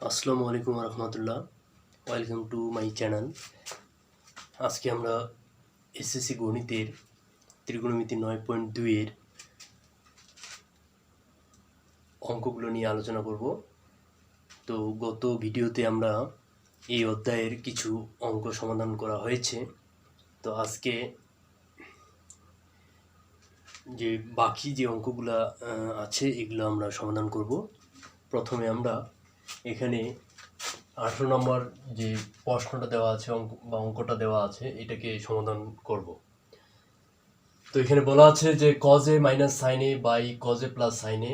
আসসালামু আলাইকুম রহমতুল্লাহ। Welcome to my channel. আজকে আমরা এসএসসি গণিতের ত্রিকোণমিতি 9.2-এর অঙ্কগুলো নিয়ে আলোচনা করব। তো গত ভিডিওতে আমরা এই অধ্যায়ের কিছু অঙ্ক সমাধান করা হয়েছে। তো আজকে যে বাকি যে অঙ্কগুলো আছে এগুলো আমরা সমাধান করব। প্রথমে আমরা এখানে 18 নম্বর যে প্রশ্নটা দেওয়া আছে অঙ্কটা দেওয়া আছে এটাকে সমাধান করব। তো এখানে বলা আছে যে cos a minus sine a by cos a plus sine A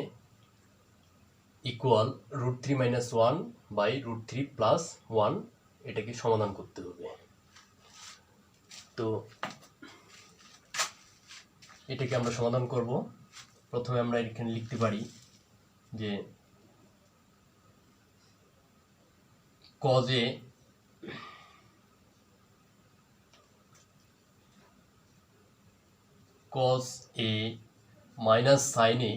equal √3 minus 1 by √3 plus 1, এটাকে সমাধান করতে হবে। তো এটাকে আমরা সমাধান করব। প্রথমে আমরা এখানে লিখতে পারি যে cos a minus sine A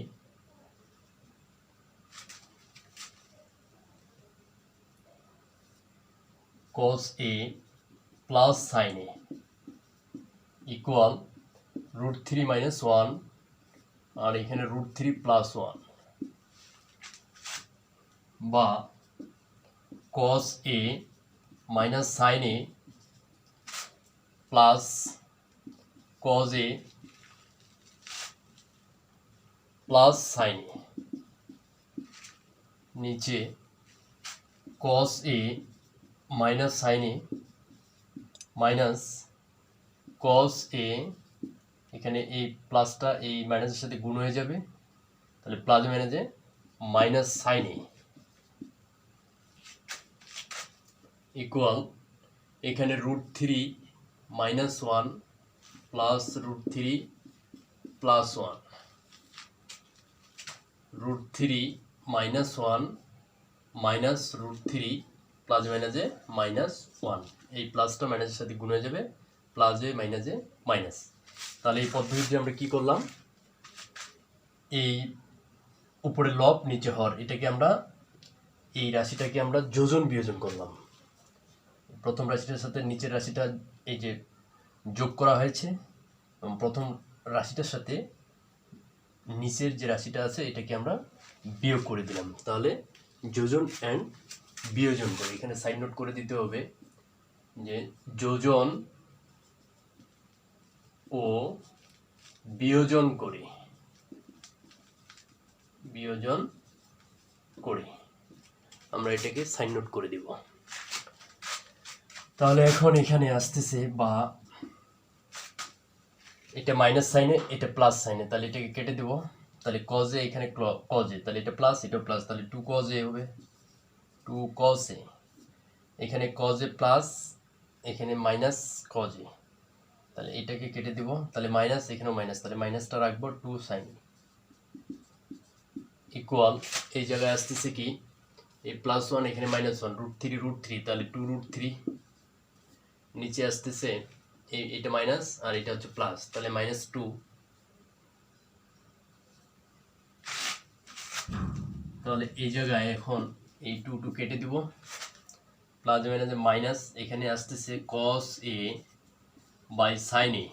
cos a plus sine A equal √3 minus 1 আর এখানে √3 প্লাস 1, বা cos a minus sine A plus cos a plus sine A, নিচে cos a minus sine A minus cos a, এখানে এই প্লাসটা এই মাইনাসের সাথে গুণ হয়ে যাবে, তাহলে প্লাস মাইনাসে মাইনাস সাইন এ ইকুয়াল এখানে √3 minus 1 plus √3 plus 1, √3 minus 1 minus √3 plus মাইনাসে মাইনাস 1, এই প্লাসটা মাইনাসের সাথে গুণ হয়ে যাবে, প্লাসে মাইনাসে মাইনাস। তাহলে এই পদ্ধতিতে আমরা কি করলাম, এই উপরে লব নিচে হর, এটাকে আমরা এই রাশিটাকে আমরা যোজন বিয়োজন করলাম। প্রথম রাশিটার সাথে নিচের রাশিটা এই যে যোগ করা হয়েছে, এবং প্রথম রাশিটার সাথে নিচের যে রাশিটা আছে এটাকে আমরা বিয়োগ করে দিলাম। তাহলে যোজন অ্যান্ড বিয়োজন করে এখানে সাইড নোট করে দিতে হবে যে যোজন ও বিয়োজন করে আমরা এটাকে সাইড নোট করে দিব। তাহলে এখন এখানে আসতেছে, বা এটা মাইনাস সাইনে এটা প্লাস সাইনে, তাহলে এটাকে কেটে দেব। তাহলে cos a এখানে cos a, তাহলে এটা প্লাস এটা প্লাস, তাহলে 2 cos a হবে, 2 cos a, এখানে cos a প্লাস এখানে মাইনাস cos a, তাহলে এটাকে কেটে দেব। তাহলে মাইনাস এখানেও মাইনাস, তাহলে মাইনাসটা রাখবো 2 sin ইকুয়াল এই জায়গায় আসতেছে কি, এই প্লাস 1 এখানে মাইনাস 1, √3 তাহলে 2√3, নিচে আসতেছে এটা মাইনাস আর এটা হচ্ছে প্লাস, তাহলে -2, তাহলে এই জায়গায় এখন এই 2 কেটে দিব, প্লাস মাইনাসে মাইনাস, এখানে আসতেছে cos a by sin a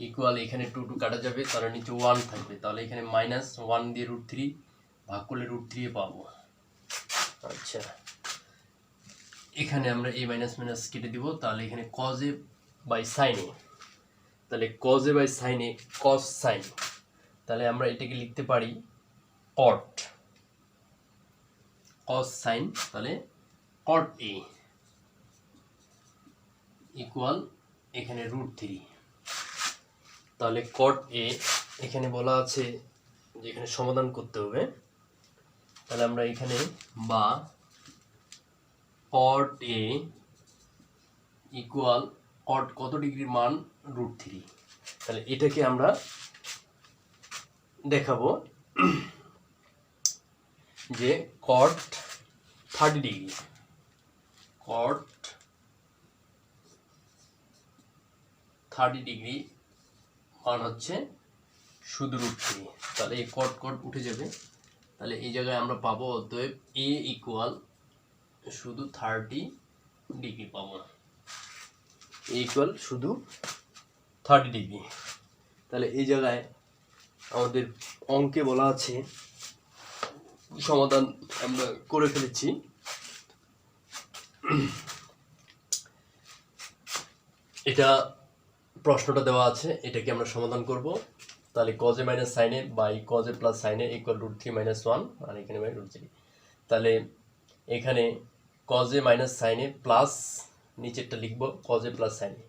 equal এখানে 2 কাটা যাবে, তাহলে নিচে 1 থাকবে, তাহলে এখানে -1 দিয়ে √3 ভাগ করলে √3 পাবো। আচ্ছা, এখানে আমরা এই মাইনাস মাইনাস কেটে দিব, তাহলে এখানে cos a by sin a, তাহলে cos a by sin a cos sin, তাহলে আমরা এটাকে লিখতে পারি cot sin, তাহলে cot a ইকুয়াল এখানে √3, তাহলে cot a এখানে বলা আছে যে এখানে সমাধান করতে হবে। তাহলে আমরা এখানে বা cot a ইকুয়াল cot কত ডিগ্রির মান √3, তাহলে এটাকে আমরা দেখাবো যে cot 30 ডিগ্রি, cot 30 ডিগ্রি মান হচ্ছে শুধু √3, তাহলে এই cot উঠে যাবে, তাহলে এই জায়গায় আমরা পাবো অতএব a ইকুয়াল শুধু 30 ডিগ্রি পাবো, ইকুয়াল শুধু 30 ডিগ্রি। তাহলে এই জায়গায় আমাদের অঙ্কে বলা আছে, সমাধান আমরা করে ফেলেছি। এটা প্রশ্নটা দেওয়া আছে, এটাকে আমরা সমাধান করব। তাহলে cos a minus sine a by cos a plus sine A equal √3 - 1, আর এখানে বাই √3। তাহলে এখানে cos a minus sine A plus, নিচেরটা লিখব cos a plus sine a.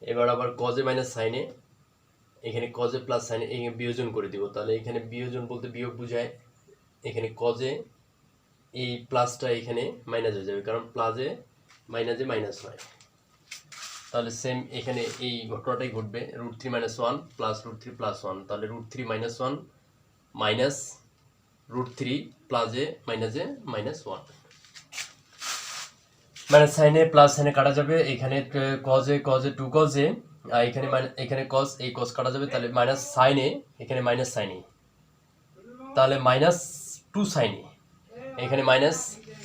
এবার আবার cos a minus sine a, এখানে cos a plus sine a, এখানে বিয়োজন করে দিব। তাহলে এখানে বিয়োজন বলতে বিয়োগ বোঝায়, এখানে cos a, এই প্লাসটা এখানে মাইনাস হয়ে যাবে, কারণ প্লাসে মাইনাসে মাইনাস হয়। তাহলে সেম এখানে এই ঘটনাটাই ঘটবে, √3 - 1 প্লাস √3 প্লাস 1। তাহলে √3 - 1 মাইনাস √3 প্লাসে মাইনাসে মাইনাস 1। মাইনাস সাইনে প্লাস সাইনে কাটা যাবে, এখানে cos a 2 cos a, আর এখানে cos, এই cos কাটা যাবে। তাহলে মাইনাস সাইনে, এখানে মাইনাস সাইনে, তাহলে মাইনাস 2 সাইনে, এখানে মাইনাস,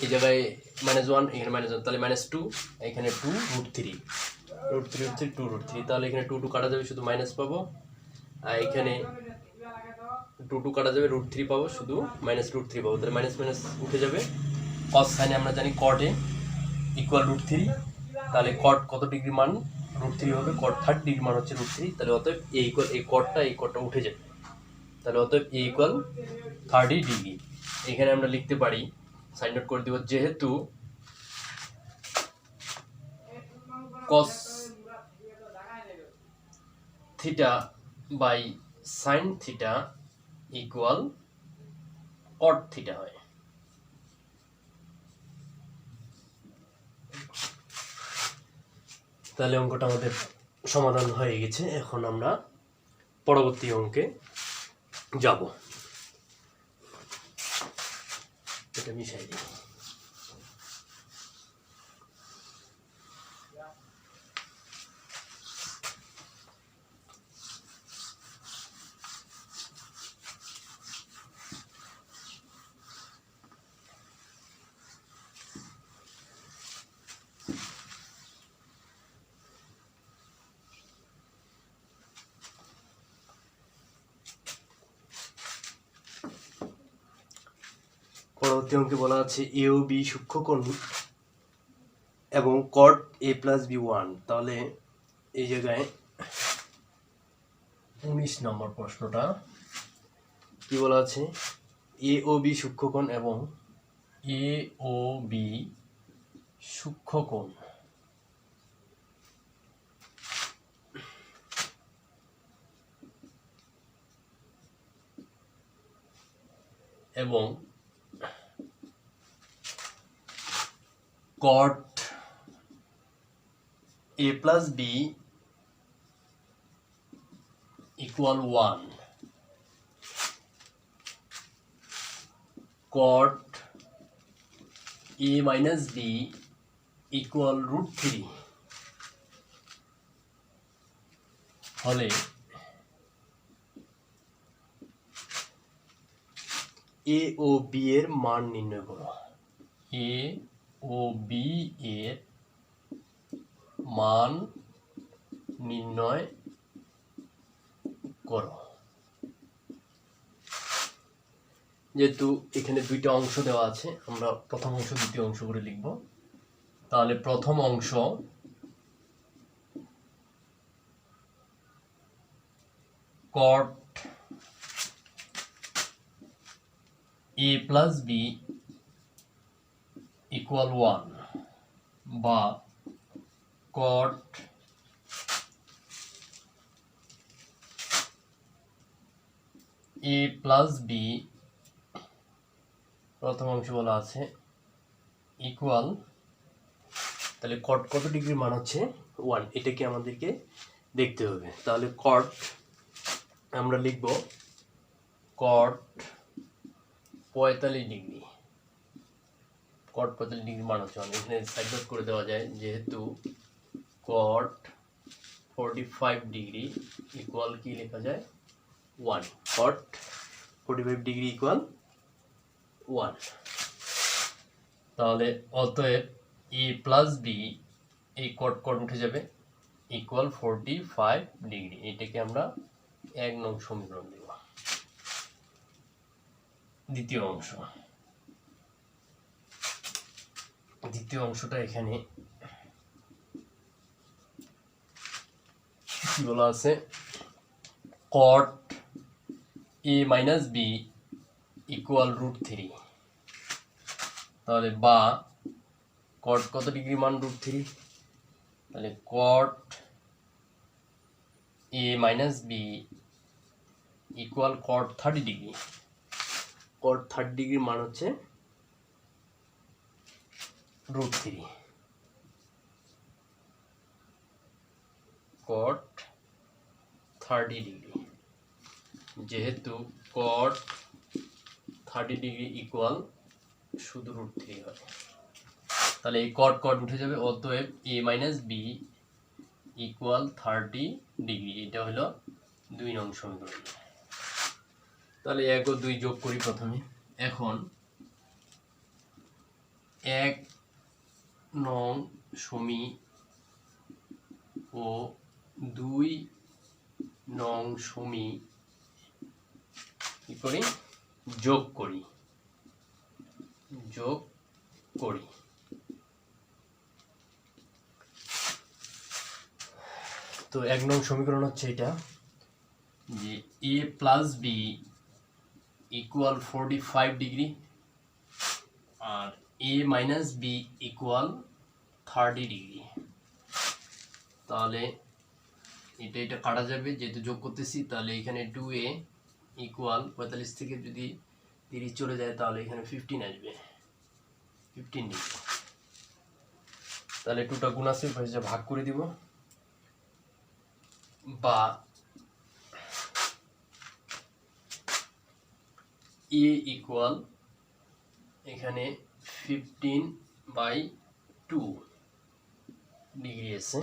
এই জায়গায় -1, এখানে -1, তাহলে -2, এখানে 2 √3, √3 2 √3। তাহলে এখানে 2 কাটা যাবে, শুধু মাইনাস পাবো। আর এখানে 2 কাটা যাবে, √3 পাবো, শুধু -√3 পাবো। তাহলে মাইনাস মাইনাস উঠে যাবে। cos সাইনে আমরা জানি cot a ইকুয়াল √3। তাহলে cot কত ডিগ্রি মান? √3 হবে। cot 30 ডিগ্রি মান হচ্ছে √3। তাহলে অতএব a ইকুয়াল, এই cotটা উঠে যাবে। তাহলে অতএব a ইকুয়াল 30 ডিগ্রি। এখানে আমরা লিখতে পারি, সাইন নোট করে দিব, যেহেতু cos theta by sine theta equal cot theta হয়। তাহলে অঙ্কটা আমাদের সমাধান হয়ে গেছে। এখন আমরা পরবর্তী অঙ্কে যাব। এটা মিশাই দিই। পরবর্তী অঙ্কে বলা আছে এ ও বি সূক্ষ্মকোণ এবং cot a প্লাস বি 1। তাহলে এই জায়গায় 19 নম্বর প্রশ্নটা কি বলা আছে, এ ও বি সূক্ষ্মকোণ এবং এ ও বি সূক্ষ্মকোণ এবং cot a plus b equal 1, cot a minus B equal √3 হলে এ ও বি এর মান নির্ণয় করো। এ ও বি এর মান নির্ণয় করো। যেহেতু এখানে দুইটা অংশ দেওয়া আছে, আমরা প্রথম অংশ দ্বিতীয় অংশ করে লিখব। তাহলে প্রথম অংশ cot a plus b equal 1 বা cot a প্লাস বি, প্রথম অংশ বলা আছে ইকুয়াল, তাহলে cot কত ডিগ্রি মান হচ্ছে 1, এটাকে আমাদেরকে দেখতে হবে। তাহলে cot আমরা লিখব cot 45 ডিগ্রি, cot 45 ডিগ্রি মান হচ্ছে 1। এখানে সাইড নোট করে দেওয়া যায়, যেহেতু cot 45 ডিগ্রি ইকুয়াল কি লেখা যায় 1, cot 45 ডিগ্রি ইকুয়াল 1। তাহলে অতএব এ প্লাস বি এই কট কট উঠে যাবে ইকুয়াল 45 ডিগ্রি। এটাকে আমরা 1 নং সমীকরণ দেব। দ্বিতীয় অংশটা এখানে কি বলা আছে, cot A minus B equal √3। তাহলে বা কট কত ডিগ্রি মান √3, তাহলে cot A minus B equal cot 30 degree. Cot 30 ডিগ্রির মান হচ্ছে √3। কট 30 ডিগ্রি, যেহেতু কট 30 ডিগ্রি ইকুয়াল শুধু √3 হয়, তাহলে এই কট কট উঠে যাবে। অতএব এ মাইনাস বি ইকুয়াল 30 ডিগ্রি। এটা হলো 2 নং সমীকরণ। তাহলে 1 ও 2 যোগ করি প্রথমে। এখন 1 নং সমী ও 2 নং সমী কি করি, যোগ করি। তো 1 নং সমীকরণ হচ্ছে এটা, যে এ প্লাস বি ইকুয়াল 45 ডিগ্রি আর এ মাইনাস বি ইকুয়াল 30 ডিগ্রি। তাহলে এটা কাটা যাবে, যেহেতু যোগ করতেছি। তাহলে এখানে 2a ইকুয়াল 45 থেকে যদি 30 চলে যায় তাহলে এখানে 15 আসবে, 15 ডিগ্রি। তাহলে 2টা গুণ আছে, ভাগ করে দিব। বা এ ইকুয়াল এখানে 15/2 ডিগ্রি আছে।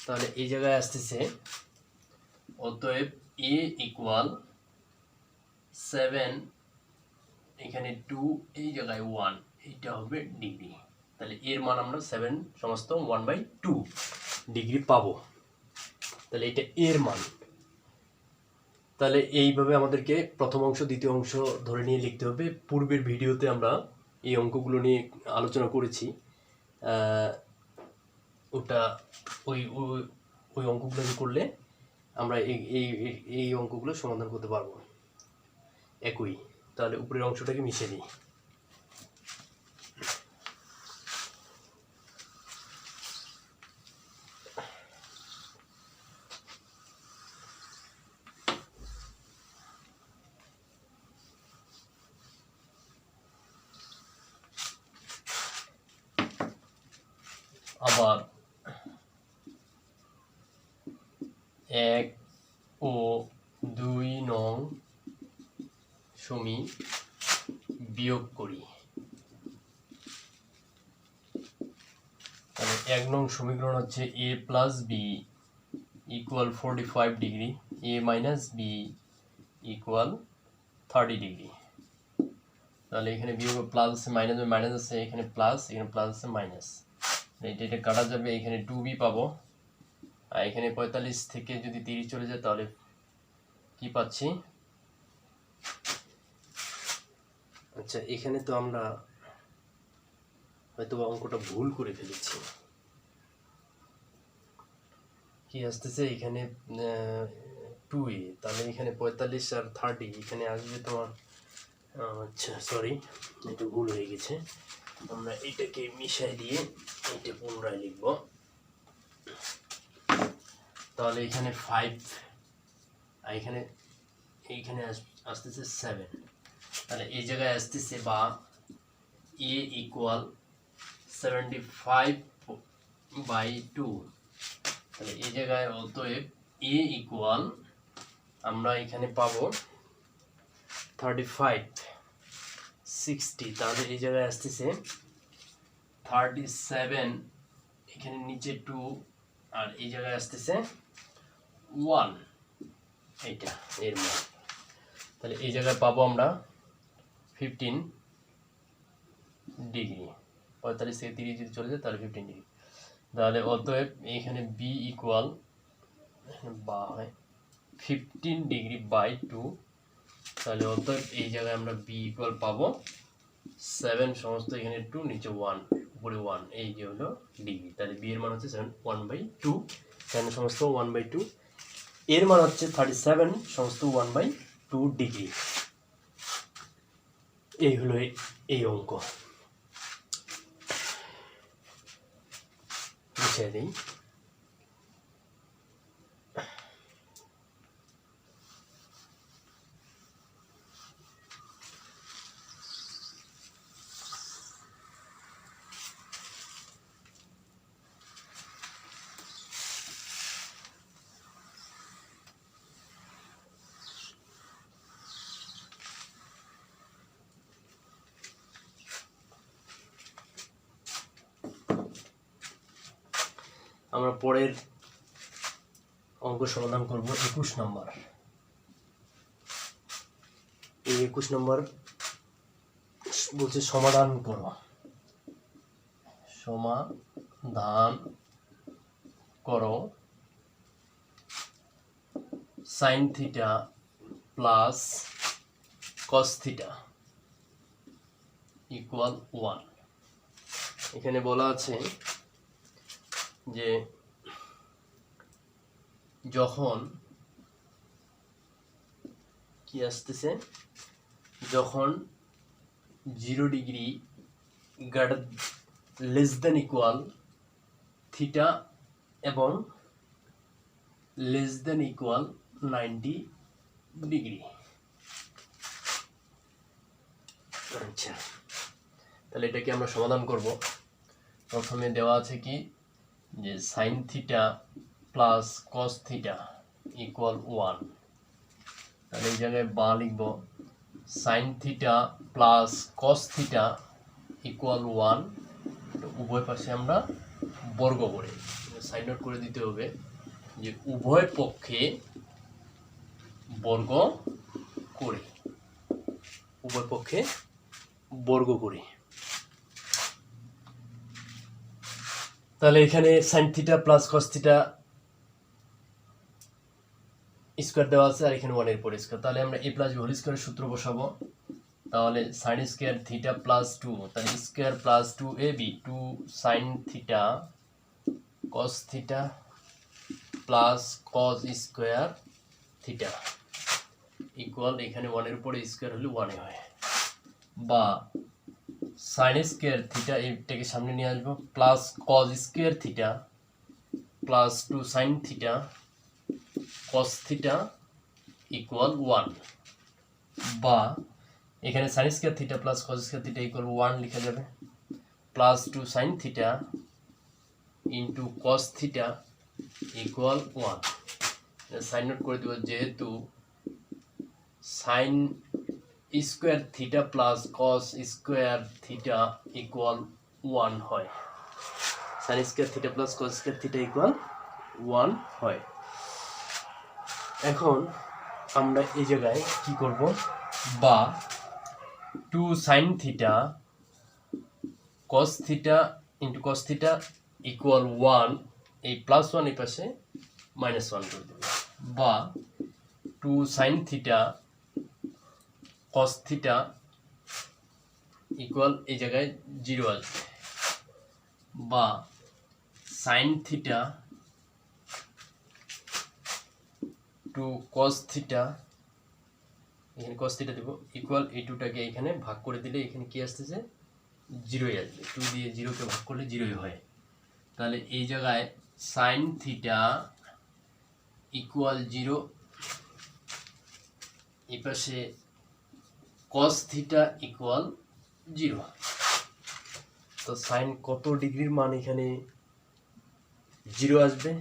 তাহলে এই জায়গায় আসতেছে, অতএব এ ইকুয়াল 7, এখানে 2, এই জায়গায় 1, এইটা হবে ডিগ্রি। তাহলে এর মান আমরা 7 সমস্ত 1/2 ডিগ্রি পাবো। তাহলে এটা এর মান। তাহলে এইভাবে আমাদেরকে প্রথম অংশ দ্বিতীয় অংশ ধরে নিয়ে লিখতে হবে। পূর্বের ভিডিওতে আমরা এই অঙ্কগুলো নিয়ে আলোচনা করেছি। ওটা ওই ওই অঙ্কগুলো করলে আমরা এই অঙ্কগুলো সমাধান করতে পারবো একই। তাহলে উপরের অংশটাকে মিশিয়ে দিই। আবার 1 ও 2 নং সমী বিয়োগ করি। তাহলে 1 নং সমীকরণ হচ্ছে এ প্লাস বি ইকুয়াল 45 ডিগ্রি, এ মাইনাস বি ইকুয়াল 30 ডিগ্রি। তাহলে এখানে বিয়োগ প্লাস আছে, মাইনাস আছে, এখানে প্লাস, এখানে প্লাস আছে, মাইনাস। এটা কাটা যাবে, এখানে 2b পাবো। আর এখানে 45 থেকে যদি 30 চলে যায় তাহলে কি পাচ্ছি, আচ্ছা এখানে তো আমরা হয়তো অঙ্কটা ভুল করে ফেলেছি। কি আসতেছে এখানে 2a, তাহলে এখানে 45 আর 30 এখানে আসবে তোমার, আচ্ছা সরি একটু ভুল হয়ে গেছে। আমরা এটাকে মিশাই দিয়ে এটা পুনরায় লিখব। তাহলে এখানে 5 আর এইখানে আসতেছে 7। তাহলে এই জায়গায় আসতেছে বা এ ইকুয়াল 75/2। তাহলে এই জায়গায় অতএব এ ইকুয়াল আমরা এখানে পাবো 35 60। তাহলে এই জায়গায় আসতেছে 37, এখানে নিচে 2 আর এই জায়গায় আসতেছে 1, এইটা এর মান। তাহলে এই জায়গায় পাবো আমরা 15 ডিগ্রি, 45 থেকে 30 যদি চলে যায় তাহলে 15 ডিগ্রি। তাহলে অতএব এইখানে বি ইকুয়াল বা হয় 15 ডিগ্রি বাই 2। তাহলে অতএব এই জায়গায় আমরা বি ইকুয়াল পাবো 7 সমস্ত এখানে 2 নিচে 1 উপরে 1, এই যে হলো ডিগ্রি। তাহলে বি এর মান হচ্ছে 7 1/2, 7 সমস্ত 1/2, এর মান হচ্ছে 37 সমস্ত 1/2 ডিগ্রি। এই হলো এই অঙ্ক। বুঝিয়ে দিই। আমরা পরের অঙ্ক সমাধান করব 21 নম্বর। এই 21 নম্বর বলছে সমাধান করো, সমাধান করো sign theta plus cos theta equal 1। এখানে বলা আছে যে যখন কি আসতেছে, যখন 0 degree greater less than equal theta এবং লেস দেন ইকুয়াল 90 ডিগ্রি। আচ্ছা, তাহলে এটাকে আমরা সমাধান করব। প্রথমে দেওয়া আছে কি যে sign theta plus cos theta equal 1। তাহলে এই জায়গায় বা লিখব sign theta plus cos theta equal 1। উভয় পাশে আমরা বর্গ করে সাইন আউট করে দিতে হবে যে উভয় পক্ষে বর্গ করে, উভয় পক্ষে বর্গ করে। তাহলে এখানে sign theta plus cos theta square দেওয়া আছে আর এখানে 1 এর পর স্কোয়ার। তাহলে আমরা a প্লাস বি হোল স্কোয়ারের সূত্র বসাবো। তাহলে সাইন স্কোয়ার থিটা প্লাস 2, তাহলে square plus 2ab 2 sine theta cos theta plus cos square theta equal, এখানে 1 এর উপরে স্কোয়ার হলে 1 হয়, বা সাইন স্কোয়ার থিটা এইটাকে সামনে নিয়ে আসবো plus cos square theta plus 2 sine theta cos theta equal 1, বা এখানে sine square theta plus cos square theta equal 1 লেখা যাবে, plus 2 sine theta into cos theta equal 1। সাইন নোট করে দেবো, যেহেতু sine square theta plus cos square theta equal 1 হয়, sine square theta plus cos square theta equal 1 হয়। এখন আমরা এই জায়গায় কি করব, বা 2 sine theta cos theta into cos theta equal 1, এই প্লাস 1 এই পাশে -1 করে দেব, বা 2 sine theta cos theta equal এই জায়গায় 0 আসবে, বা sine theta to cos theta, এখানে কস থিটা দেব ইকুয়াল এই 2টাকে এখানে ভাগ করে দিলে এখানে কি আসতেছে 0 আসবে, 2 দিয়ে 0কে ভাগ করলে 0 হয়। তাহলে এই জায়গায় সাইন থিটা ইকুয়াল 0, এই পাশে কস থিটা ইকুয়াল 0। তো সাইন কত ডিগ্রির মান এখানে 0 আসবে,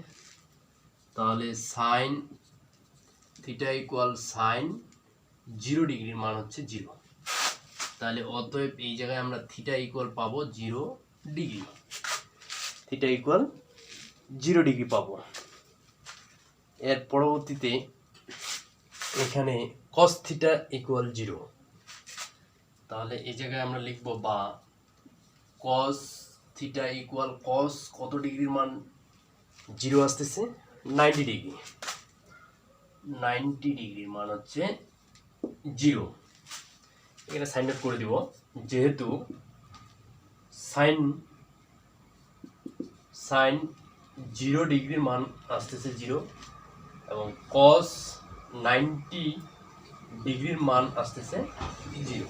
তাহলে সাইন থিটা ইকুয়াল সাইন 0 ডিগ্রির মান হচ্ছে 0। তাহলে অতএব এই জায়গায় আমরা থিটা ইকুয়াল পাবো 0 ডিগ্রি, থিটা ইকুয়াল 0 ডিগ্রি পাবো। এর পরবর্তীতে এখানে কস থিটা ইকুয়াল 0, তাহলে এই জায়গায় আমরা লিখব বা কস থিটা ইকুয়াল কস কত ডিগ্রির মান 0 আসতেছে 90 ডিগ্রি, 90 ডিগ্রির মান হচ্ছে 0। এখানে সাইন আউট করে দিব, যেহেতু সাইন 0 ডিগ্রির মান আসতেছে 0 এবং কস 90 ডিগ্রির মান আসতেছে 0,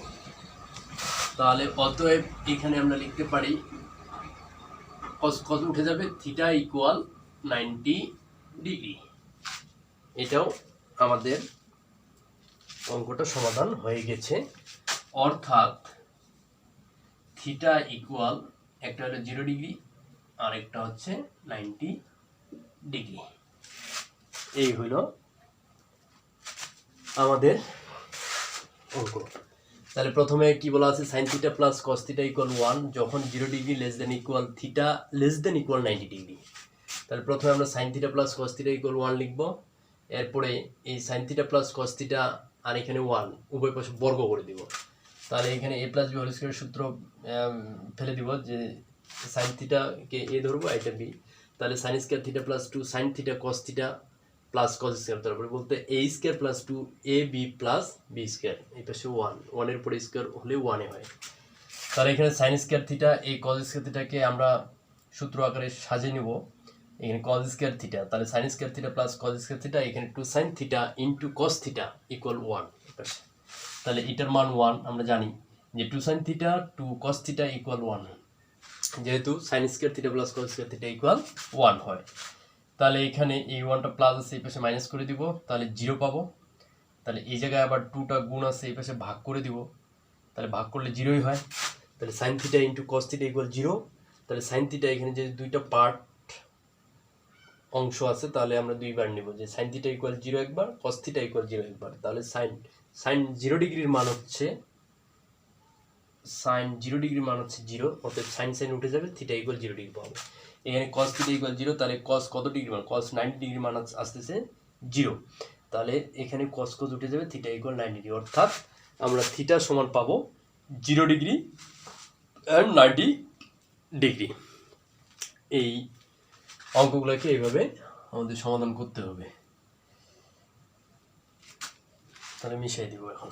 তাহলে অতএব এখানে আমরা লিখতে পারি কস কত উঠে যাবে, থিটা ইকুয়াল 90 ডিগ্রি। এটাও আমাদের অঙ্কটা সমাধান হয়ে গেছে, অর্থাৎ থিটা ইকুয়াল একটা হলো 0 ডিগ্রি আর একটা হচ্ছে 90 ডিগ্রি। এই হইল আমাদের অঙ্ক। তাহলে প্রথমে কি বলা আছে, sine theta plus cos theta equal 1 যখন 0 degree less than equal theta less than equal 90 degree. তাহলে প্রথমে আমরা sine theta plus cos theta equal 1 লিখব, এরপরে এই sine theta plus cos theta আর এখানে 1 উভয় পাশে বর্গ করে দিব। তাহলে এখানে এ প্লাস বি হোল স্কয়ারের সূত্র ফেলে দিব, যে সাইন থিটাকে এ ধরবো এটা বি, তাহলে sine square theta plus 2 sine theta cos theta plus কস স্কয়ার, তারপরে বলতে এ square plus 2 A B plus B square, এই পাশে 1 এর পরে স্কয়ার হলে 1 এ হয়। তাহলে এখানে সাইন স্কয়ার থিটা এই কস স্কয়ার থিটাকে আমরা সূত্র আকারে সাজিয়ে নিব, এখানে কস স্কয়ার থিটা, তাহলে সাইন স্কয়ার থিটা প্লাস কস স্কয়ার থিটা, এখানে 2 সাইন থিটা ইনটু কস থিটা ইকুয়াল 1 এই পাশে। তাহলে এটার মান 1, আমরা জানি যে 2 সাইন থিটা 2 কস থিটা ইকুয়াল 1, যেহেতু সাইন স্কয়ার থিটা প্লাস কস স্কয়ার থিটা ইকুয়াল 1 হয়। তাহলে এখানে এই 1টা প্লাস আছে, এই পাশে মাইনাস করে দিব, তাহলে 0 পাবো। তাহলে এই জায়গায় আবার 2টা গুণ আছে, এই পাশে ভাগ করে দিব, তাহলে ভাগ করলে 0ই হয়। তাহলে sign theta into cos theta equal 0। তাহলে সাইন থিটা এখানে যে দুইটা পার্ট অংশ আছে, তাহলে আমরা দুইবার নিব, যে সাইন থিটা ইকুয়াল 0 একবার, কস থিটা ইকুয়াল 0 একবার। তাহলে সাইন 0 ডিগ্রির মান হচ্ছে 0, অর্থাৎ সাইন উঠে যাবে, থিটা ইকুয়াল 0 ডিগ্রি পাবো। এখানে কস থিটা ইকুয়াল 0, তাহলে কস কত ডিগ্রি মান, কস 90 ডিগ্রি মান আসতেছে 0, তাহলে এখানে কস উঠে যাবে, থিটা ইকুয়াল 90 ডিগ্রি, অর্থাৎ আমরা থিটা সমান পাবো 0 ডিগ্রি অ্যান্ড 90 ডিগ্রি। এই অঙ্কগুলোকে এইভাবে আমাদের সমাধান করতে হবে। তাহলে মিশাই দিব এখন।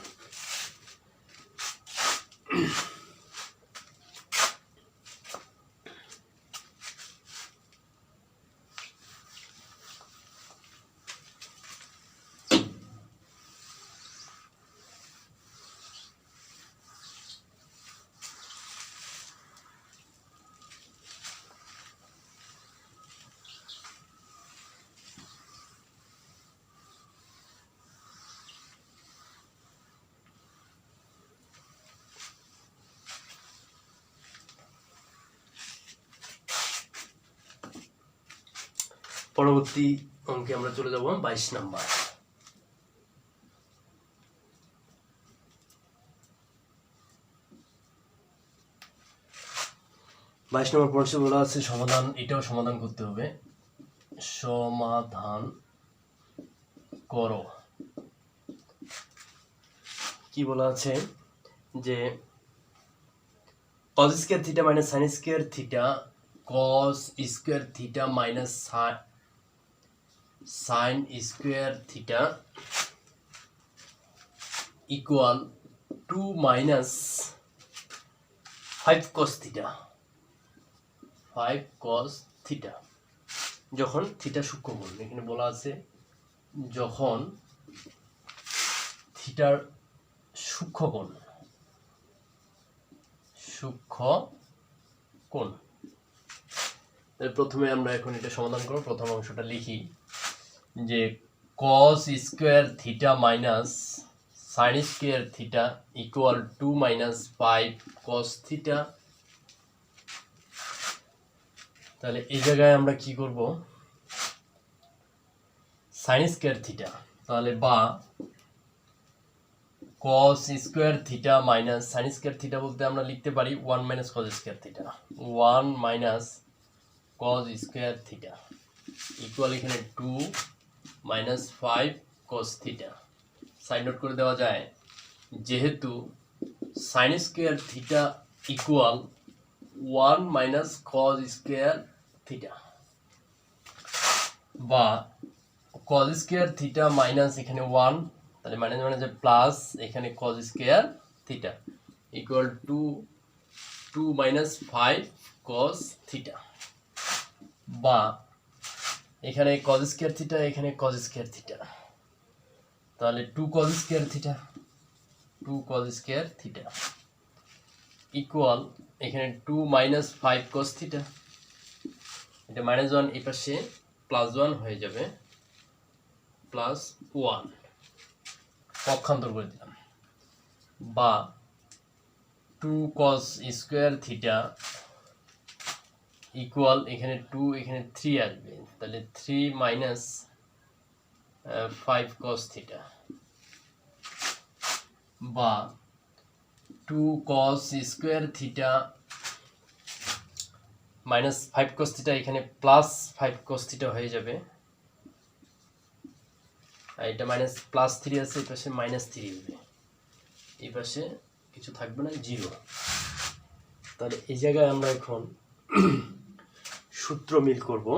পরবর্তী অঙ্কে আমরা চলে যাব 22 নাম্বার। 22 নম্বর প্রশ্নে বলা আছে সমাধান, এটাও সমাধান করতে হবে, সমাধান করো। কি বলা আছে, যে cos square theta minus sin square theta cos square theta minus sin square theta equal 2 minus 5 cos theta, 5 cos theta, যখন থিটা সূক্ষ্মকোণ, এখানে বলা আছে যখন থিটার সূক্ষ্মকোণ, প্রথমে আমরা এখন এটা সমাধান করব। প্রথম অংশটা লিখি, যে cos square theta minus sin square theta equal 2 minus 5 cos theta. তাহলে এই জায়গায় আমরা কি করব, sin স্কয়ার থিটা, তাহলে বা cos square theta minus sin square theta বলতে আমরা লিখতে পারি 1 minus cos square theta, 1 minus cos square theta equal এখানে 2 minus 5 cos theta. Side note করে দেওয়া যায়, যেহেতু sin square theta equal one minus cos square theta, বা কজ স্কোয়ার থিটা মাইনাস এখানে ওয়ান, তাহলে মাইনাস মানে যে প্লাস এখানে cos square theta equal to 2 minus 5 cause theta, বা এখানে কজ স্কোয়ার থিটা এখানে কজ স্কোয়ার থিটা, তাহলে 2 cos square theta, 2 cos square theta equal এখানে 2 মাইনাস 5 কজ থিটা, এটা মাইনাস 1 এই পাশে প্লাস 1 হয়ে যাবে, প্লাস 1 পক্ষান্তর করে দিলাম, বা 2 কজ স্কোয়ার থিটা ইকুয়াল এখানে 2 এখানে 3 আসবে, তাহলে 3 মাইনাস 5 কজ থিটা, বা 2 cos square theta minus 5 cause theta এখানে প্লাস 5 কজ থিটা হয়ে যাবে, আর এটা মাইনাস প্লাস 3 আছে, এই পাশে মাইনাস 3 হবে, এই পাশে কিছু থাকবে না, 0। তাহলে এই জায়গায় আমরা এখন সূত্র মিল করব,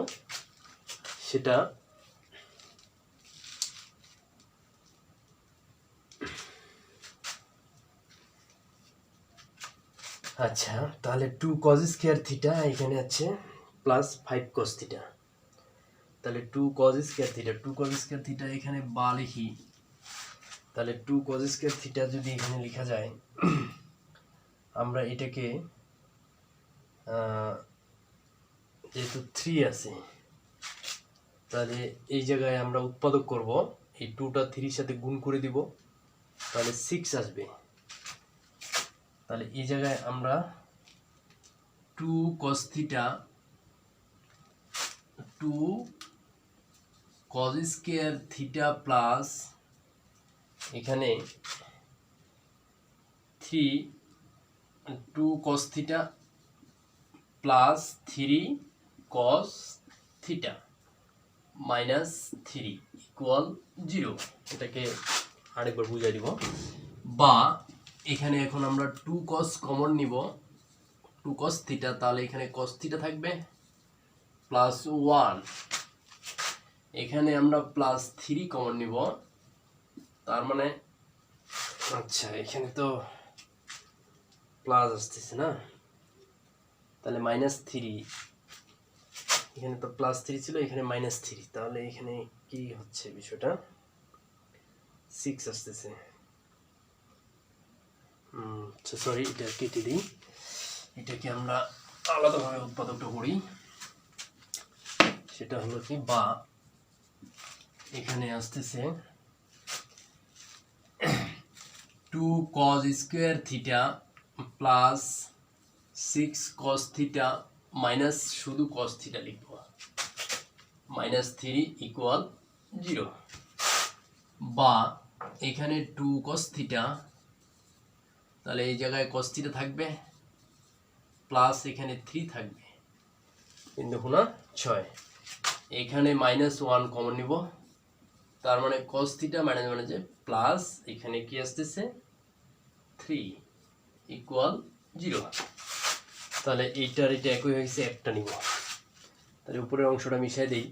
সেটা আচ্ছা, তাহলে 2 cos স্কয়ার থিটা এখানে আছে প্লাস 5 cos থিটা, তাহলে 2 cos square theta, 2 cos square theta এখানে বা লিখি, তাহলে 2 cos স্কয়ার থিটা যদি এখানে লেখা যায়, আমরা এটাকে যেহেতু 3 আছে, তাহলে এই জায়গায় আমরা উৎপাদক করব, এই 2টা 3 সাথে গুণ করে দিব, তাহলে 6 আসবে, তাহলে এই জায়গায় আমরা 2 cos theta 2 cos square theta plus এখানে 2 cos theta plus 3 cos theta minus 3 equal 0, এটাকে আরেকবার বুঝিয়ে দিব, বা এখানে এখন আমরা 2 cos কমন নিব, 2 cos থিটা, তাহলে এখানে cos থিটা থাকবে প্লাস 1, এখানে আমরা প্লাস 3 কমন নিব, তার মানে আচ্ছা এখানে তো প্লাস আসতেছে না, তাহলে মাইনাস 3, এখানে তো প্লাস 3 ছিল, এখানে মাইনাস 3, তাহলে এখানে কি হচ্ছে বিষয়টা 6 আসতেছে, সরি এটা কেটে দিই, এটাকে আমরা আলাদাভাবে উৎপাদকটা করি, সেটা হলো কি, বা এখানে আসতেছে 2 cos square theta plus 6 cos theta minus শুধু cos থিটা লিখব, মাইনাস 3 ইকুয়াল 0, বা এখানে 2 cos থিটা, তাহলে এই জায়গায় cos থিটা থাকবে প্লাস এখানে 3 থাকবে, 3 দুগুণা 6, এখানে মাইনাস 1 কমন নিব, তার মানে cos থিটা মাইনাস মানে যে প্লাস এখানে কি আসতেছে 3 ইকুয়াল 0, তাহলে এইটার এটা একই হয়েছে, একটা নিব, তাহলে উপরের অংশটা মিশাই দেই,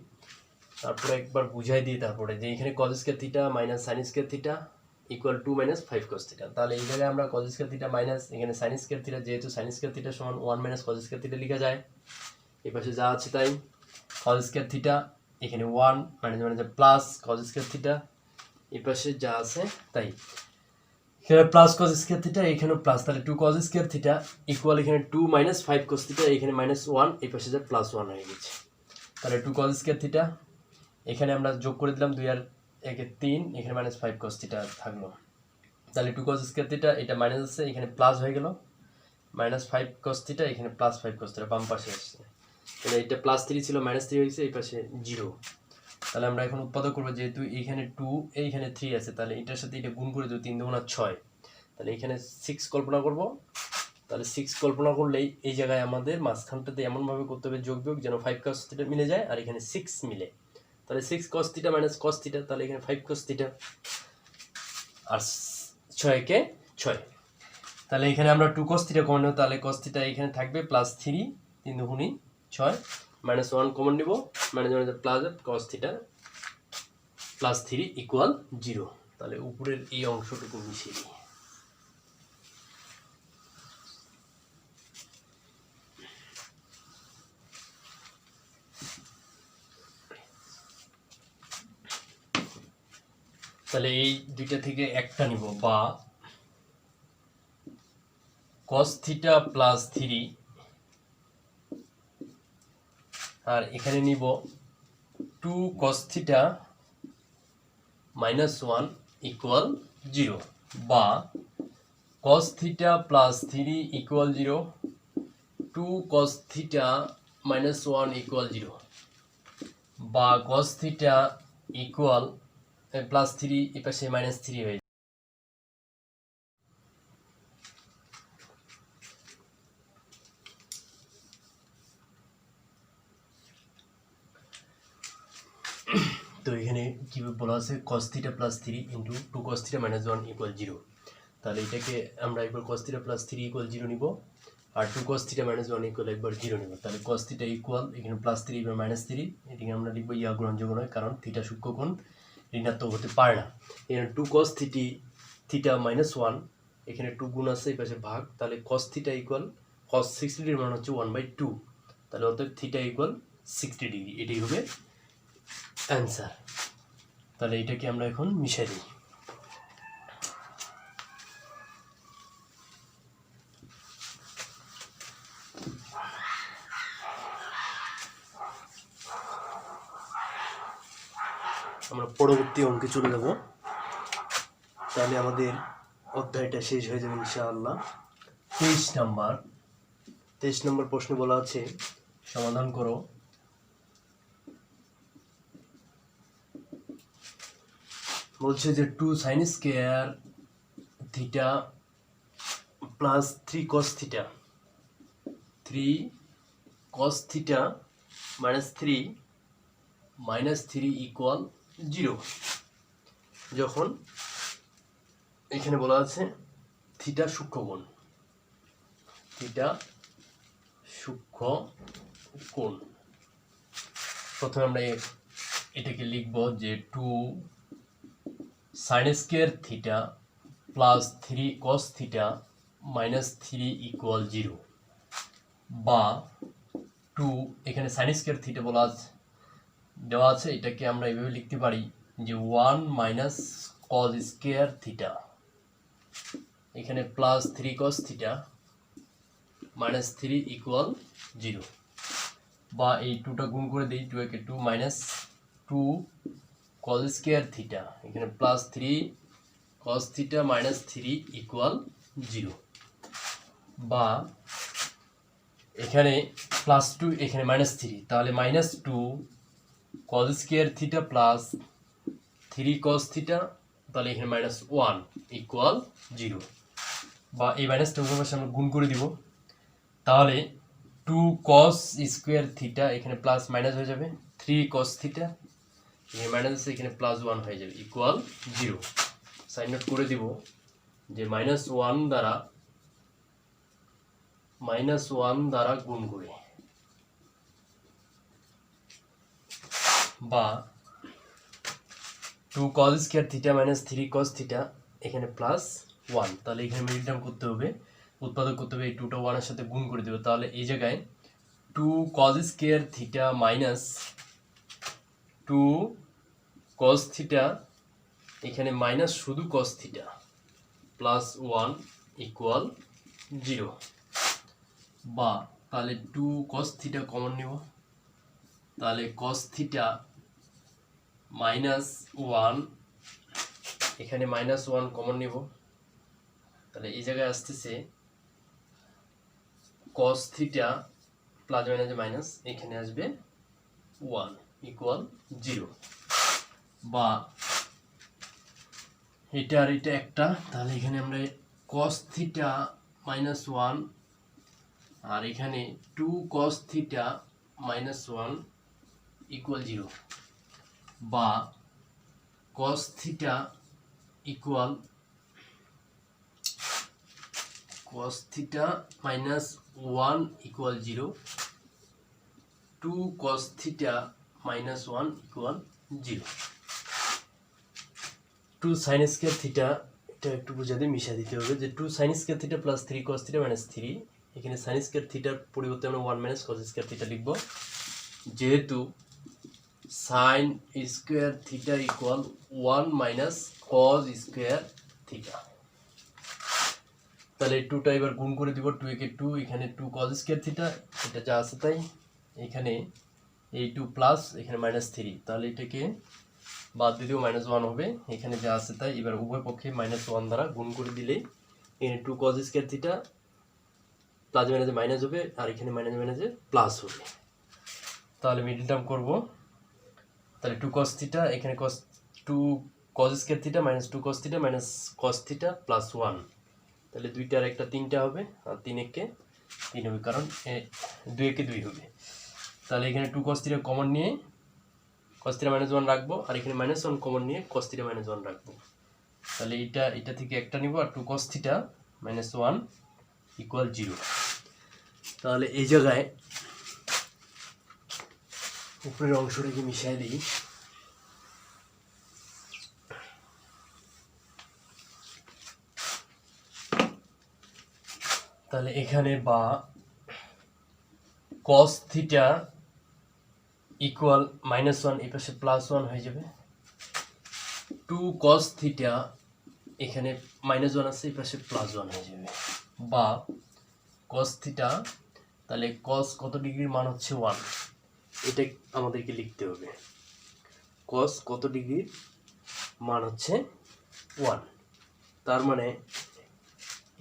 তারপরে একবার বুঝাই দিই, তারপরে যে এখানে cos square theta minus sin square theta equal 2 minus 5 cos theta, তাহলে এই জায়গায় আমরা cos স্কয়ার থিটা মাইনাস এখানে sin স্কয়ার থিটা, যেহেতু sin স্কয়ার থিটা সমান 1 মাইনাস cos স্কয়ার থিটা লেখা যায়, এই পাশে যা আছে তাই, cos স্কয়ার থিটা এখানে 1 মানে প্লাস cos স্কয়ার থিটা, এই পাশে যা আছে তাই, এখানে প্লাস cos স্কয়ার থিটা এখানেও প্লাস, তাহলে 2 cos স্কয়ার থিটা ইকুয়াল এখানে 2 মাইনাস 5 cos থিটা, এখানে মাইনাস 1, এই পাশে যা প্লাস 1 হয়ে গেছে, তাহলে 2 cos স্কয়ার থিটা এখানে আমরা যোগ করে দিলাম 2 আর 1 এ 3, এখানে মাইনাস 5 cos থিটা থাকলো, তাহলে 2 cos স্কয়ার থিটা এটা মাইনাস আছে, এখানে প্লাস হয়ে গেল, মাইনাস 5 cos থিটা এখানে প্লাস 5 cos থিটা বাম পাশে আসছে, তাহলে এটা প্লাস 3 ছিল মাইনাস 3 হয়েছে, এই পাশে 0, তাহলে আমরা এখন উৎপাদক করব, যেহেতু এইখানে 2 এইখানে 3 আছে, তাহলে এটার সাথে এটা গুণ করে দেব, 3 দুগুণা 6, তাহলে এখানে 6 কল্পনা করব, তাহলে 6 কল্পনা করলেই এই জায়গায় আমাদের মাঝখানটাতে এমনভাবে করতে হবে যোগ বিয়োগ যেন 5 cos থিটা মিলে যায় আর এখানে 6 মিলে, তাহলে 6 cos theta minus cos theta, তাহলে এখানে 5 cos থিটা আর 6 কে 6, তাহলে এখানে আমরা 2 cos থিটা কমন নেব, তাহলে cos থিটা এখানে থাকবে প্লাস 3 3 দুগুণী 6 মাইনাস 1 কমন নিব, minus plus cos theta plus 3 equal 0। তাহলে উপরের এই অংশটুকু মিশিয়ে দিই। তাহলে এই দুইটা থেকে একটা নিব, বা cos থিটা প্লাস 3 আর এখানে নিব 2 cos থিটা মাইনাস 1 ইকুয়াল 0, বা cos theta plus 3 equal 0, 2 cos theta minus 1 equal 0, বা cos থিটা ইকুয়াল প্লাস 3 এ পাশে মাইনাস 3 হয়ে যায়। তো এখানে কি বলা আছে, cos theta plus 3 into 2 cos theta minus 1 equal 0। তাহলে এটাকে আমরা একবার cos থিটা প্লাস 3 ইকুয়াল 0 নিব, আর 2 cos থিটা মাইনাস 1 ইকুয়াল একবার 0 নিব। তাহলে cos থিটা ইকুয়াল এখানে প্লাস 3 এবার মাইনাস 3, এটাকে আমরা লিখবো ইয়া গ্রহণযোগ্য নয়, কারণ থিটা সূক্ষ্মকোণ ঋণাত্মক হতে পারে না। এখানে 2 cos থিটা মাইনাস 1, এখানে 2 গুণ আছে এই পাশে ভাগ, তাহলে cos থিটা ইকুয়াল cos 60 ডিগ্রির মান হচ্ছে 1/2, তাহলে অতএব থিটা ইকুয়াল 60 ডিগ্রি, এটাই হবে অ্যান্সার। তাহলে এটাকে আমরা এখন মিশাই দিই। আমরা পরবর্তী অঙ্কে চলে যাব, তাহলে আমাদের অধ্যায়টা শেষ হয়ে যাবে ইনশাআল্লাহ। 23 নম্বর প্রশ্নে বলা আছে সমাধান করো। বলছে যে 2 sin square theta plus 3 cos theta, 3 cos theta minus 3 equal 0। যখন এখানে বলা আছে থিটা সূক্ষ্মকোণ, প্রথমে আমরা এটাকে লিখব যে 2 sin square theta plus 3 cos theta minus 3 equal 0, বা 2 এখানে sin স্কয়ার থিটা দেওয়া আছে, এটাকে আমরা এইভাবে লিখতে পারি যে 1 মাইনাস cos স্কয়ার থিটা, এখানে plus 3 cos theta minus 3 equal 0, বা এই 2টা গুণ করে দিই, 2 একে 2 মাইনাস 2 cos স্কয়ার থিটা, এখানে plus 3 cos theta minus 3 equal 0, বা এখানে প্লাস 2 এখানে মাইনাস 3, তাহলে minus 2 cos square theta plus 3 cos theta, তাহলে এখানে মাইনাস 1 ইকুয়াল 0, বা এই মাইনাসটা উপর পাশে আমরা গুণ করে দিব, তাহলে 2 cos স্কয়ার থিটা এখানে প্লাস মাইনাস হয়ে যাবে, 3 cos থিটা এখানে মাইনাস আছে, এখানে প্লাস 1 হয়ে যাবে ইকুয়াল 0। সাইন নোট করে দিব যে মাইনাস 1 দ্বারা গুণ করে, বা 2 cos square theta minus 3 cos theta এখানে প্লাস 1, তাহলে এখানে মিডল টার্ম করতে হবে, উৎপাদক করতে হবে, এই 2টা 1 এর সাথে গুণ করে দেবে, তাহলে এই জায়গায় 2 cos square theta minus 2 cos theta, এখানে মাইনাস শুধু cos থিটা প্লাস 1 ইকুয়াল 0, বা তাহলে 2 cos থিটা কমন নিব, তাহলে cos থিটা মাইনাস 1, এখানে মাইনাস 1 কমন নিব, তাহলে এই জায়গায় আসতেছে cos theta plus minus minus, এখানে আসবে 1 ইকুয়াল 0, বা এটা আর এটা একটা, তাহলে এখানে আমরা cos থিটা মাইনাস 1 আর এখানে 2 cos থিটা মাইনাস 1 ইকুয়াল 0, বা cos theta equal cos theta minus 1 equal 0, 2 cos theta minus 1 equal 0, 2 sin square theta, এটা একটু বুঝাতে মিশা দিতে হবে যে 2 sin square theta plus 3 cos theta minus 3, এখানে sin square theta পরিবর্তে আমরা 1 minus cos square theta লিখব, যেহেতু sin square theta equal 1 minus cos square theta, তাহলে 2টা এবার গুণ করে দিব, 2 একে 2, এখানে 2 cos square theta, এটা যা আছে তাই, এখানে এই 2 প্লাস এখানে মাইনাস 3, তাহলে এটাকে বাদ দিয়ে দিও, -1 হবে, এখানে যা আছে তাই। এবার উভয় পক্ষে -1 দ্বারা গুণ করে দিলে এখানে 2 cos square theta প্লাস মাইনাসে মাইনাস হবে, আর এখানে মাইনাসে প্লাস হবে। তাহলে মিডল টার্ম করব, তাহলে 2 cos theta, এখানে 2 cos square theta minus 2 cos theta minus cos theta plus 1, তাহলে 2টার একটা 3টা হবে, আর 3 একে 3 হবে, কারণ 2 একে 2 হবে। তাহলে এখানে 2 cos theta কমন নিয়ে cos theta minus 1 রাখবো, আর এখানে -1 কমন নিয়ে cos theta minus 1 রাখবো, তাহলে এটা থেকে একটা নিব, আর 2 cos theta minus 1 equal 0। তাহলে এই জায়গায় উপরের অংশটাকে মিশিয়ে দিই, তাহলে এখানে বা cos theta ইকুয়াল -1, এই পাশে +1 হয়ে যাবে, 2 cos theta, এখানে -1 আছে, এই পাশে +1 হয়ে যাবে, বা cos theta, তাহলে cos কত ডিগ্রির মান হচ্ছে 1, এটা আমাদেরকে লিখতে হবে, cos কত ডিগ্রির মান হচ্ছে 1, তার মানে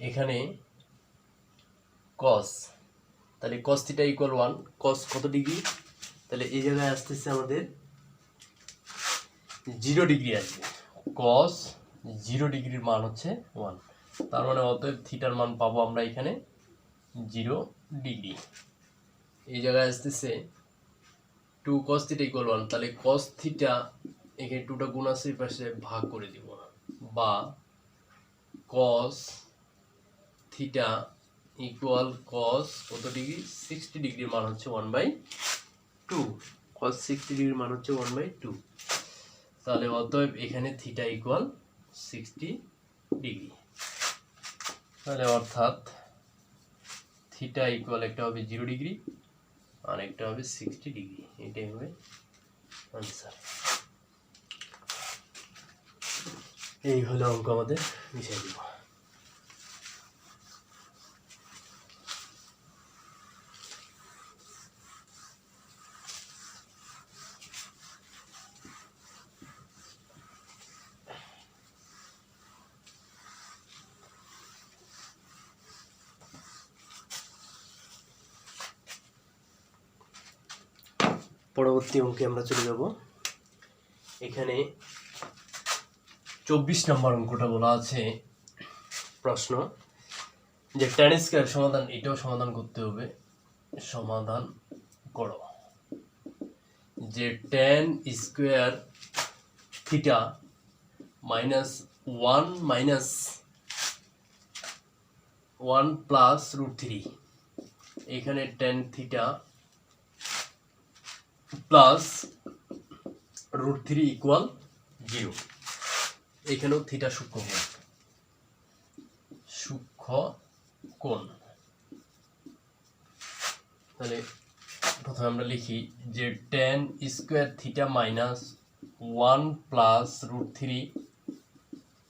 এখানে cos, তাহলে cos theta ইকুয়াল 1, cos কত ডিগ্রি, তাহলে এই জায়গায় আসতেছে আমাদের 0 ডিগ্রি আসবে, cos 0 ডিগ্রির মান হচ্ছে 1, তার মানে অতএব থিটার মান পাবো আমরা এখানে 0 ডিগ্রি। এই জায়গায় আসতেছে 2 cos theta ইকুয়াল 1, তাহলে cos theta, এখানে 2টা গুণ আছে, এই পাশে ভাগ করে দিব, বা cos theta ইকুয়াল cos কত ডিগ্রি, 60 ডিগ্রির মান হচ্ছে 1/2, cos 60 ডিগ্রির মান হচ্ছে 1/2, তাহলে অতএব এখানে থিটা ইকুয়াল 60 ডিগ্রি, তাহলে অর্থাৎ থিটা ইকুয়াল একটা হবে 0 ডিগ্রি আর একটা হবে 60 ডিগ্রি, এটাই হবে আনসার। এই হলো অঙ্ক আমাদের, মিশিয়ে দিব। পরবর্তী অঙ্কে আমরা চলে যাব, এখানে 24 নম্বর অঙ্কটা বলা আছে, প্রশ্ন যে tan স্কয়ার সমাধান, এটাও সমাধান করতে হবে, সমাধান করো যে tan স্কয়ার থিটা -1 প্লাস √3, এখানে tan থিটা প্লাস √3 ইকুয়াল 0, এখানেও থিটা সূক্ষ্ম কোণ, তাহলে প্রথমে আমরা লিখি যে tan square theta -1 plus √3,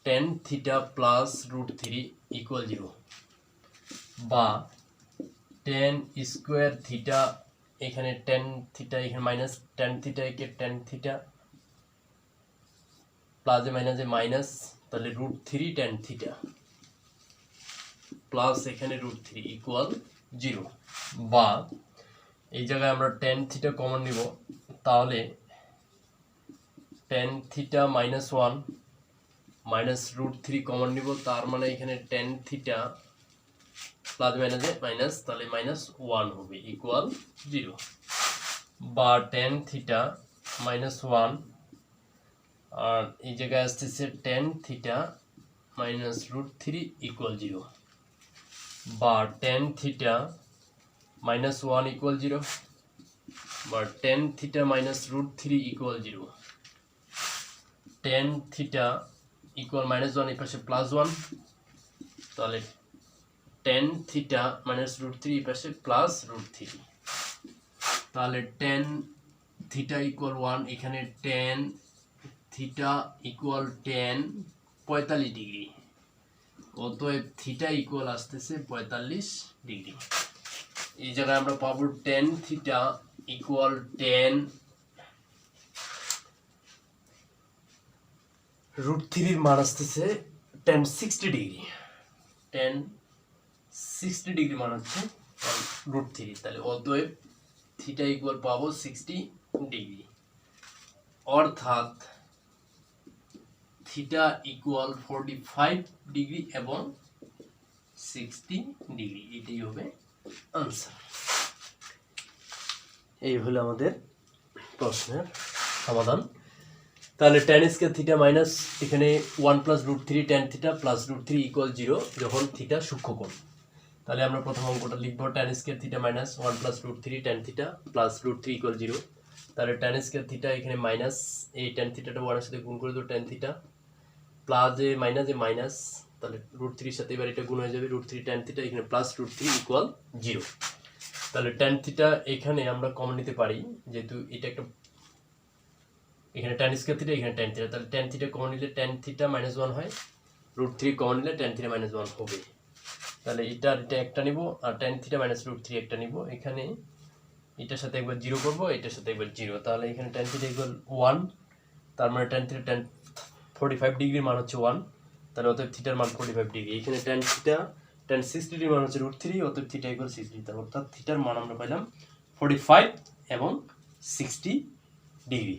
tan theta plus √3 equal 0, বা tan স্কয়ার থিটা, এখানে tan থিটা, এখানে মাইনাস tan থিটা, একে tan থিটা, প্লাসে মাইনাসে মাইনাস, তাহলে √3 tan থিটা প্লাস এখানে √3 ইকুয়াল 0, বা এই জায়গায় আমরা tan থিটা কমন নিব, তাহলে tan থিটা -1 মাইনাস √3 কমন নিব, তার মানে এখানে tan থিটা প্লাস মাইনাসে মাইনাস, তাহলে -1 হবে ইকুয়াল 0, বা tan থিটা -1, আর এই জায়গায় আসতেছে tan থিটা -√3 ইকুয়াল 0, বা tan theta minus one equal zero, বা tan theta minus root three equal zero, tan theta equal minus one এই পাশে প্লাস ওয়ান, তাহলে tan theta minus root three এই পাশে প্লাস রুট থ্রি, তাহলে tan theta equal one, এখানে tan theta equal tan 45 degree, অতএব theta equal আসতেছে 45 degree. এই জায়গায় আমরা পাবো tan theta equal tan root থ্রির মান আসতেছে টেন 60 ডিগ্রি, টেন 60 ডিগ্রি মান হচ্ছে রুট থ্রি, তাহলে অতএব থিটা ইকুয়াল পাবো 60 ডিগ্রি, অর্থাৎ থিটা ইকুয়াল 45 ডিগ্রি এবং 60 ডিগ্রি, এটাই হবে আনসার। এই হলো আমাদের প্রশ্নের সমাধান। তাহলে টেন স্কয়ার থিটা মাইনাস এখানে one plus root three tan theta plus root three equal zero যখন থিটা সূক্ষ্মকোণ, তাহলে আমরা প্রথম অঙ্কটা লিখবো tan square theta minus one plus root three tan theta plus root three equal zero, তাহলে টেন স্কয়ার থিটা এখানে মাইনাস এই টেন থিটাটা ওয়ানের সাথে গুণ করে দেবো টেন থিটা, প্লাস এ মাইনাস, তাহলে রুট থ্রির সাথে এবার এটা গুণ হয়ে যাবে রুট থ্রি টেন থিটা, এখানে plus root three equal zero. তাহলে টেন থিটা এখানে আমরা কমন নিতে পারি, যেহেতু এটা একটা এখানে টেন স্কয়ার থিটা এখানে টেন থিটা, তাহলে টেন থিটা কমন নিলে টেন থিটা মাইনাস ওয়ান হয়, রুট থ্রি কমন নিলে টেন থিটা মাইনাস ওয়ান হবে, তাহলে এটা একটা নিব আর tan theta minus root three একটা নিব, এখানে এটার সাথে একবার জিরো করবো, এটার সাথে একবার জিরো, তাহলে এখানে টেন থিটা ইকুয়াল ওয়ান, তার মানে টেন থিটা 45 ডিগ্রির মান হচ্ছে ওয়ান, তাহলে অতএব থিটার মান 45 ডিগ্রি, এখানে টেন থিটা টেন 60 ডিগ্রির মান হচ্ছে রুট থ্রি, অতএব থিটা ইকুয়াল 60, অর্থাৎ থিটার মান আমরা পাইলাম 45 এবং 60 ডিগ্রি।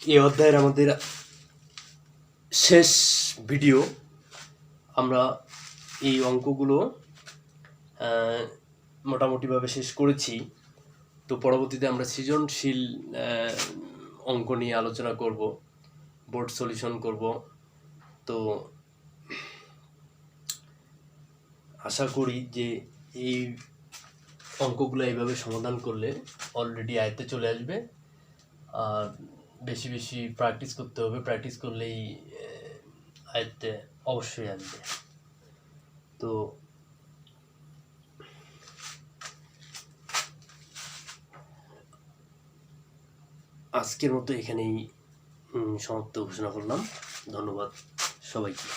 এই অধ্যায়ের আমাদের শেষ ভিডিও, আমরা এই অঙ্কগুলো মোটামুটিভাবে শেষ করেছি। তো পরবর্তীতে আমরা সৃজনশীল অঙ্ক নিয়ে আলোচনা করব, বোর্ড সলিউশন করব। তো আশা করি যে এই অঙ্কগুলো এইভাবে সমাধান করলে অলরেডি আয়ত্তে চলে আসবে, আর বেশি বেশি প্র্যাকটিস করতে হবে, প্র্যাকটিস করলেই আয়ত্তে অবশ্যই আসবে। তো আজকের মতো এখানেই সমাপ্ত ঘোষণা করলাম। ধন্যবাদ সবাইকে।